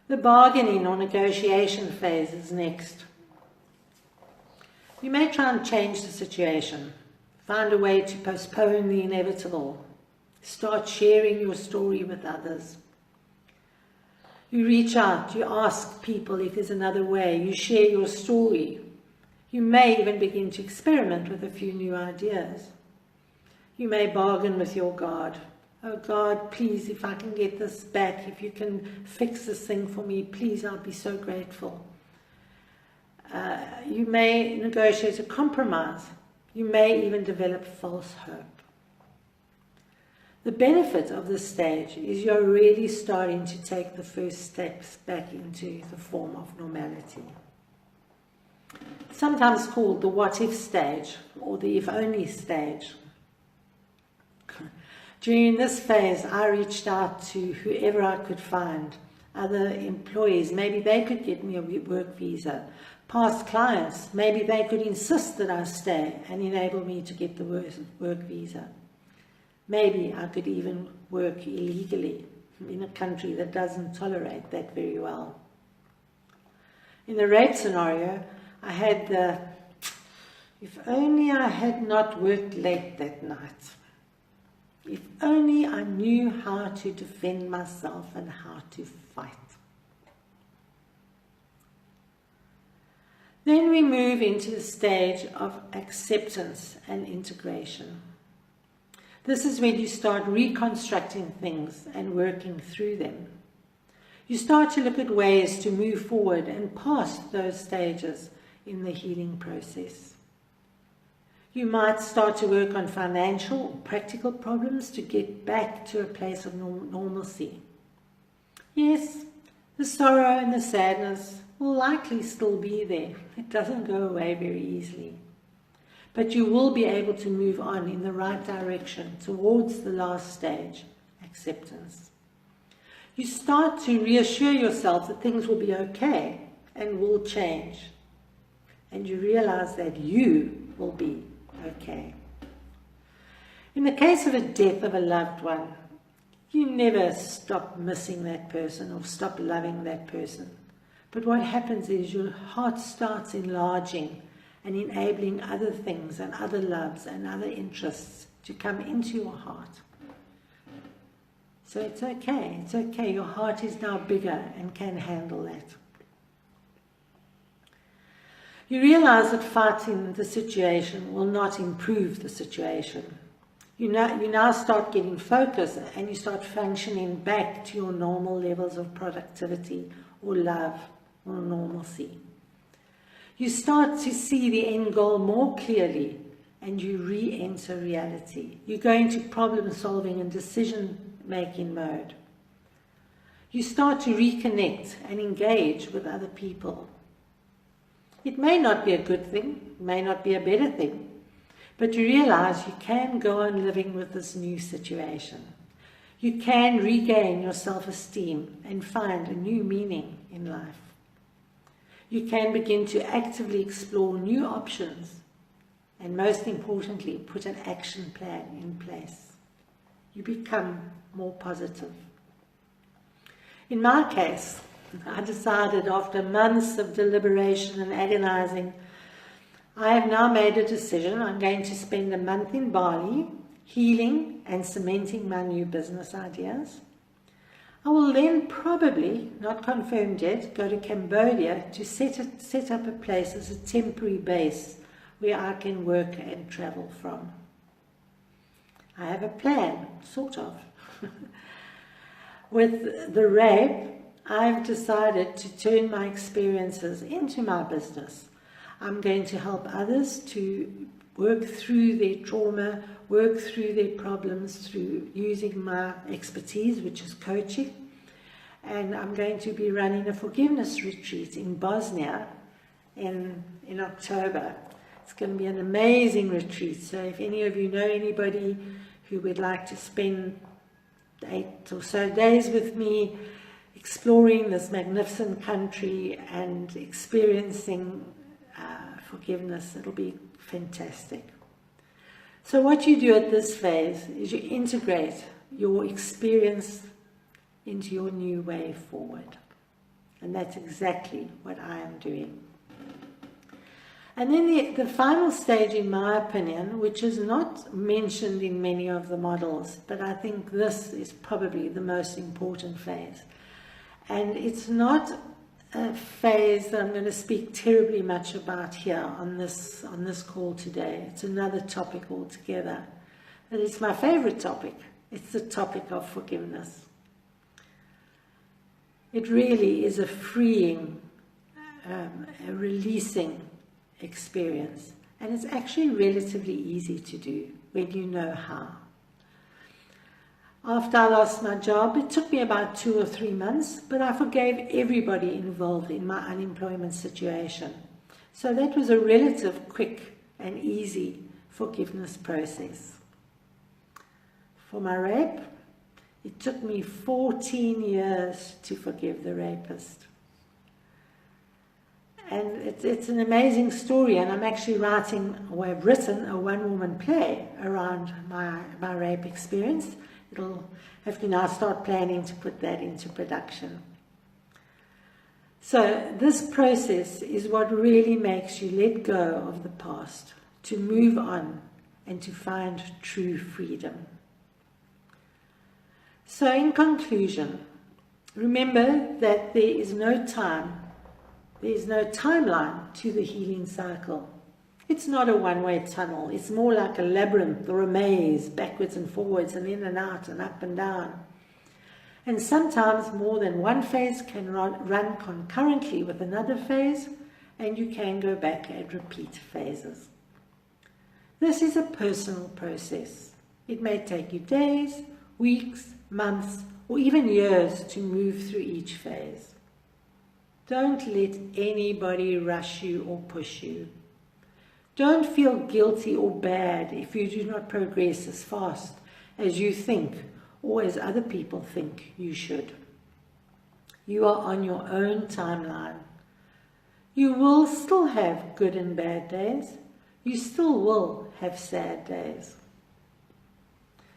The bargaining or negotiation phase is next. You may try and change the situation, find a way to postpone the inevitable, start sharing your story with others. You reach out, you ask people if there's another way, you share your story. You may even begin to experiment with a few new ideas. You may bargain with your God. Oh God, please, if I can get this back, if you can fix this thing for me, please, I'll be so grateful. You may negotiate a compromise. You may even develop false hope. The benefit of this stage is you're really starting to take the first steps back into the form of normality. Sometimes called the what-if stage or the if-only stage. During this phase, I reached out to whoever I could find, other employees, maybe they could get me a work visa, past clients, maybe they could insist that I stay and enable me to get the work visa. Maybe I could even work illegally in a country that doesn't tolerate that very well. In the rape scenario, I had the, if only I had not worked late that night. If only I knew how to defend myself and how to fight. Then we move into the stage of acceptance and integration. This is when you start reconstructing things and working through them. You start to look at ways to move forward and past those stages in the healing process. You might start to work on financial or practical problems to get back to a place of normalcy. Yes, the sorrow and the sadness will likely still be there. It doesn't go away very easily. But you will be able to move on in the right direction towards the last stage, acceptance. You start to reassure yourself that things will be okay and will change. And you realize that you will be okay. In the case of a death of a loved one, you never stop missing that person or stop loving that person. But what happens is your heart starts enlarging and enabling other things and other loves and other interests to come into your heart. So it's okay, your heart is now bigger and can handle that. You realize that fighting the situation will not improve the situation. You now start getting focused and you start functioning back to your normal levels of productivity or love or normalcy. You start to see the end goal more clearly and you re-enter reality. You go into problem solving and decision making mode. You start to reconnect and engage with other people. It may not be a good thing, it may not be a better thing, but you realize you can go on living with this new situation. You can regain your self-esteem and find a new meaning in life. You can begin to actively explore new options and, most importantly, put an action plan in place. You become more positive. In my case, I decided after months of deliberation and agonizing, I have now made a decision. I'm going to spend a month in Bali, healing and cementing my new business ideas. I will then probably, not confirmed yet, go to Cambodia to set up a place as a temporary base where I can work and travel from. I have a plan, sort of. With the rape, I've decided to turn my experiences into my business. I'm going to help others to work through their trauma, work through their problems through using my expertise, which is coaching. And I'm going to be running a forgiveness retreat in Bosnia in October. It's going to be an amazing retreat. So if any of you know anybody who would like to spend 8 or so days with me, exploring this magnificent country and experiencing forgiveness, it'll be fantastic. So what you do at this phase is you integrate your experience into your new way forward. And that's exactly what I am doing. And then the final stage, in my opinion, which is not mentioned in many of the models, but I think this is probably the most important phase. And it's not a phase that I'm going to speak terribly much about here on this call today. It's another topic altogether. And it's my favorite topic. It's the topic of forgiveness. It really is a freeing, a releasing experience. And it's actually relatively easy to do when you know how. After I lost my job, it took me about 2 or 3 months, but I forgave everybody involved in my unemployment situation. So that was a relative quick and easy forgiveness process. For my rape, it took me 14 years to forgive the rapist. And it's an amazing story, and I'm actually writing, or I've written, a one-woman play around my rape experience. It'll have to now start planning to put that into production. So this process is what really makes you let go of the past, to move on and to find true freedom. So in conclusion, remember that there is no time, there is no timeline to the healing cycle. It's not a one-way tunnel. It's more like a labyrinth or a maze, backwards and forwards and in and out and up and down. And sometimes more than one phase can run concurrently with another phase, and you can go back and repeat phases. This is a personal process. It may take you days, weeks, months, or even years to move through each phase. Don't let anybody rush you or push you. Don't feel guilty or bad if you do not progress as fast as you think or as other people think you should. You are on your own timeline. You will still have good and bad days. You still will have sad days.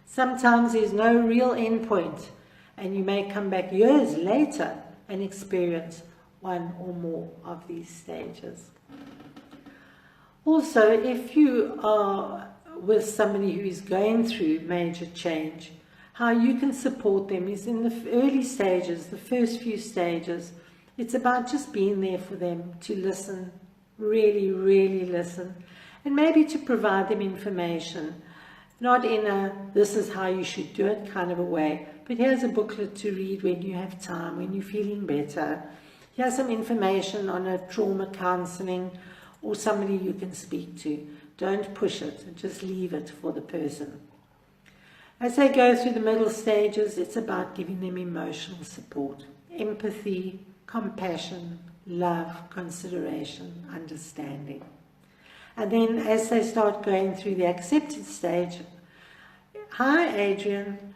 Sometimes there's no real end point, and you may come back years later and experience one or more of these stages. Also, if you are with somebody who is going through major change, how you can support them is in the early stages, the first few stages. It's about just being there for them, to listen, really, really listen, and maybe to provide them information, not in a this is how you should do it kind of a way, but here's a booklet to read when you have time, when you're feeling better. Here's some information on a trauma counseling or somebody you can speak to. Don't push it, just leave it for the person. As they go through the middle stages, it's about giving them emotional support, empathy, compassion, love, consideration, understanding. And then as they start going through the accepted stage, hi Adrian,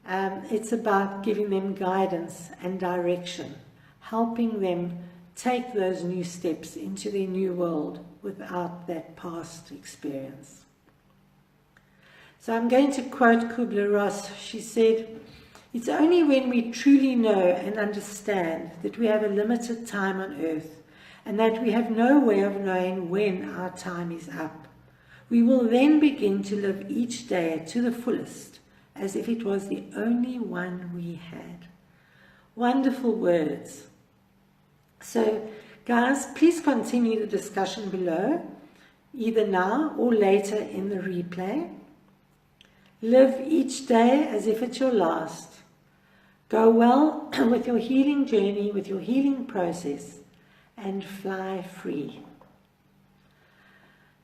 it's about giving them guidance and direction, helping them take those new steps into their new world without that past experience. So I'm going to quote Kubler-Ross. She said, "It's only when we truly know and understand that we have a limited time on earth and that we have no way of knowing when our time is up, we will then begin to live each day to the fullest, as if it was the only one we had." Wonderful words. So, guys, please continue the discussion below, either now or later in the replay. Live each day as if it's your last. Go well with your healing journey, with your healing process, and fly free.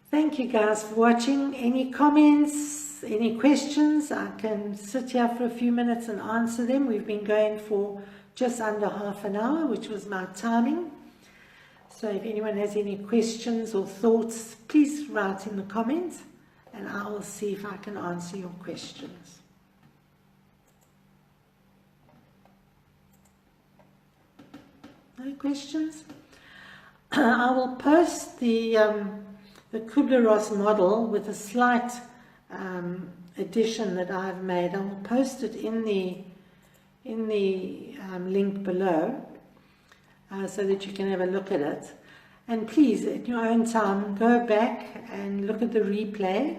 Thank you guys for watching. Any comments, any questions? I can sit here for a few minutes and answer them. We've been going for just under half an hour, which was my timing. So if anyone has any questions or thoughts, please write in the comments and I will see if I can answer your questions. No questions? I will post the Kubler-Ross model with a slight addition that I've made. I will post it in the link below. so that you can have a look at it. And please, at your own time, go back and look at the replay.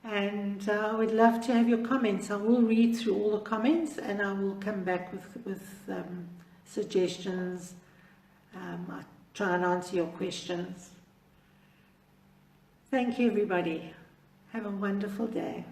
And I would love to have your comments. I will read through all the comments and I will come back with suggestions. I'll try and answer your questions. Thank you, everybody. Have a wonderful day.